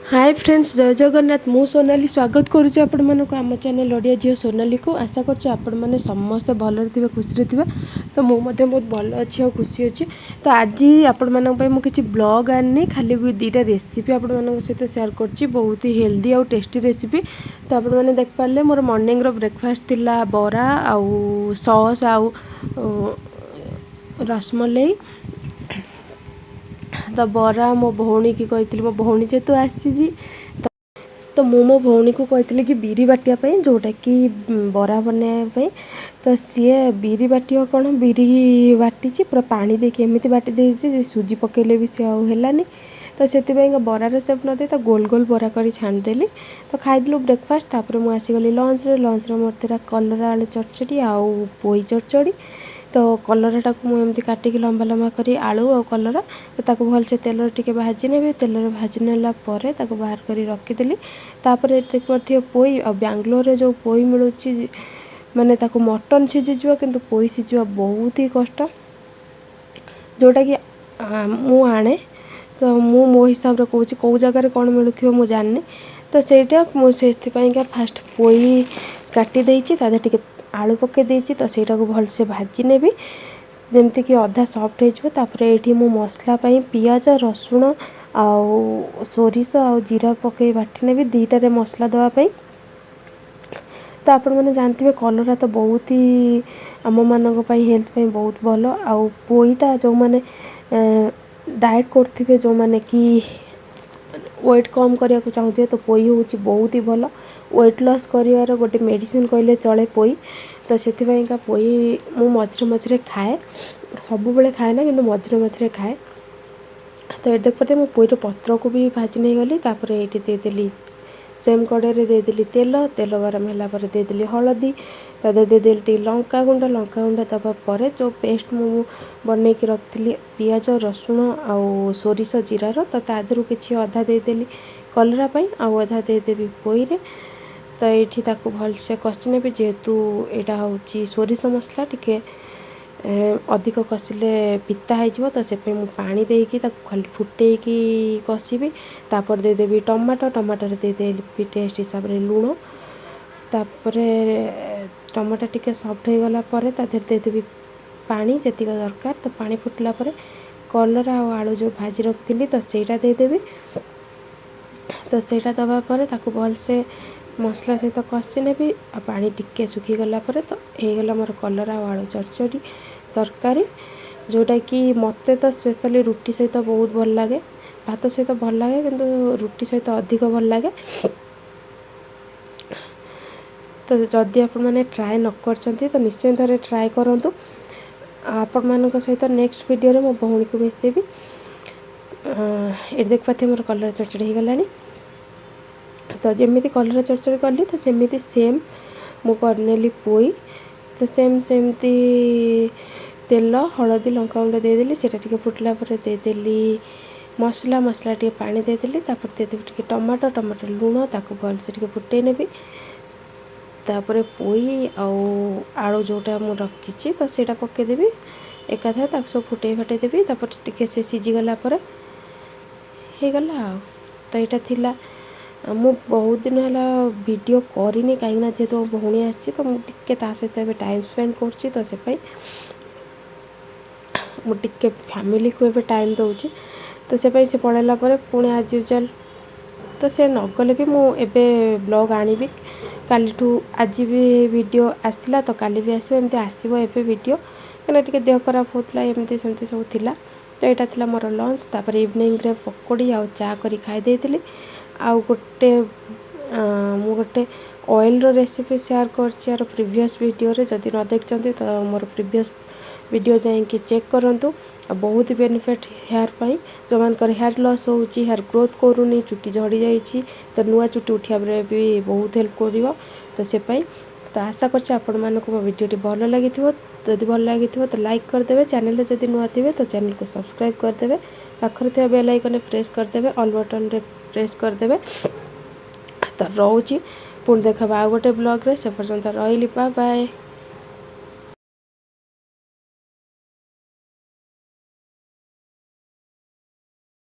Hi friends, जय जगन्नाथ। मु सोनाली स्वागत करुच्ची आपण मानक आम चैनल ओडिया झील सोनाली को। आशा करछि आपण माने समस्त भल थे खुशी थे। तो मुझे बहुत भल अच्छी और खुशी अच्छी। तो आज आपण मानक मु किछि ब्लॉग आनी खाली दुईटा रेसिपी आपण मानक सहित शेयर करछि, बहुत ही हेल्दी और टेस्टी रेसिपी। तो आपण माने देख पारे मोर मॉर्निंग रो ब्रेकफास्ट थिला बरा आउ सॉस आउ रसमलाई। तो बरा मो भौणी की कही, मो भौणी जेतु आसी तो मो भौणी को कही कि बिरी बाटिया जोटा कि बरा बनवाई। तो सी बिरी बाटिया कौन बिरी बाटी पूरा पानी देके एमती बाटी दे सुजी पकेले भी सी आनी। तो से बरार सेप नदी तो गोल गोल बरा कर छाणीदेली। तो खाईदेलु ब्रेकफास्ट। तापर मुझे आसीगली लंच मोर कलर आलू चटचटी आउ पोई चटचड़ी। तो कलरटा को मुझे काटिक लंबा लंबा कर आलू और कलर तो भलसे तेल टे भाजी ने तेल भाजी नेला बाहर कर रखीदेली। तापर देखिए पोई आ बांग्लोर जो पोई मिलूँ माने ताको मटन सीझीज किंतु पोई सीझा बहुत ही कष्ट, जोटा कि मु आने। तो मो हिसाब से कहूँ कौ जगार कौन मिलूँ मु जानी। तो सहीटा मुझे फास्ट पोई काटी देती टे आलू पकई देती। तो सहीटा को भलसे भाजी नेबी जमती कि अधा सफ्ट होपर। ये मु मसला पियाज रसुण आउ सोरिष आउ जीरा पकई बाटी नेबी दुईटारे मसला देवाई। तो आपण मैंने जानते कलरा तो बहुत ही आम मानक हेल्थ बहुत भल। आउ पोईटा जो मैंने डाएट करते जो मैंने कि वेट कम करने को चाहूँगे तो पोई हूँ बहुत ही भल। वेट लॉस कर गोटे मेडिसिन कहले चले पोई। तो से पोई मु मझे मझे खाए, सब बेले खाए ना कि मझे मझे खाए। तो ये देख पाते मुझे पोईर पत्र को भी भाजी नहीं गली। तापर ये देदेली सेम कड़े देदेली तेल गरम है देदेली हलदी तादे देदेली लंका गुंड दबापर जो पेस्ट मु बन की रखी पियाज रसुण आउ सोरिष जीरार। तो तादू किसी अधा देदेली कलरा आउ अधा देदेवी पोईरे। तो ये भलसे कषि ने जेहेतु यहाँ हूँ सोरिष मसला टिके अधिक कषिले पिता हो। तो से पानी देकी खाली फुटेकी कषिबी। तापर देदेवी टमाटर देदेवी टेस्ट हिसाब से लुण। तापर टमाटर टिके सफ्ट हो गला देदेवी पानी जेतिक दरकार। तो पानी फुटला कलरा और आलू जो भाजी रखी तो सहीटा देदेवी। तो सहीटा दबापर भलसे मसला सहित कषि नेबी आ पानी टिके सुखी गला तो होगला मोर कलरा और आलू चटचटी तरकारी, जोटा कि मते तो स्पेशली रुटी सहित बहुत भल लगे, भात सहित भल लगे किंतु रुटी सहित अधिक भल लगे। तो जदि आपण मैंने ट्राए न करछंती तो निश्चय थे ट्राए करूँ। आपण मान सहित नेक्स्ट वीडियो रे मो भौणी को मिसेबी। ये देख पाते मोर कलर चटचड़ी हो गलानी। तो जमी कलर चटचड़ी कली तो सेमती सेम मु करनेली पोई। तो सेमती तेल हलदी लंका गुंड देदेली सेटा टिके फुटला देदेली मसला टिके पानी देदेली। तापर देदेवी टिके टमाटर लुण ताको भलसे टिके फुटे नेबी। तापर पोई आउ आलू जोटा मु रखी तो सेटा पकेदेवी एकाथरे ताको सब फुटे फाटे देवी। तापर टिके से सीझीगला हो गला। तो यहाँ थिला मु बहुत दिन है वीडियो करनी कहीं जेहेतु भौणी आसी तो मुझे सहित टाइम स्पेंड कर। तो से मुझे फैमिली को एबे टाइम दूची। तो से पढ़ेला पुणी आज यूजुअल तो से नगले भी मुझे ब्लॉग आनिबी काली आज भी वीडियो आसला तो काली भी आसो एमती आसो एबे वीडियो कहीं टे देह खराब होता एमती सेमती सब थिला। तो यहाँ थिला मोर लंच। तापर इवनिंग रे पकोड़ी आउ चा करी खाई देइतिली। आउ गोटे ऑयल रो रेसिपी शेयर करछि यार प्रीवियस वीडियो रे, जदि न देखचंती तो मोर प्रीवियस वीडियो जाइए चेक करूँ। बहुत ही बेनिफिट हेयर पाई जो मान हेयर लॉस हो हेयर ग्रोथ करूनी चुटी झड़ी जाइए तो नुआ चुटी उठा भी बहुत हेल्प कर। तो से तो आशा करछि आपण मानक मो वीडियोटी भल लगी। जदि भल लगी तो लाइक करदे, चैनल जदि नुआ थे तो चैनल को सब्सक्राइब करदे, पाखर थे बेल आइकन प्रेस करदे, ऑल बटन रे प्रेस करदे। तो रोची पुणी देखा आ गोटे ब्लॉग रे से पर्यंत रही। Bye bye.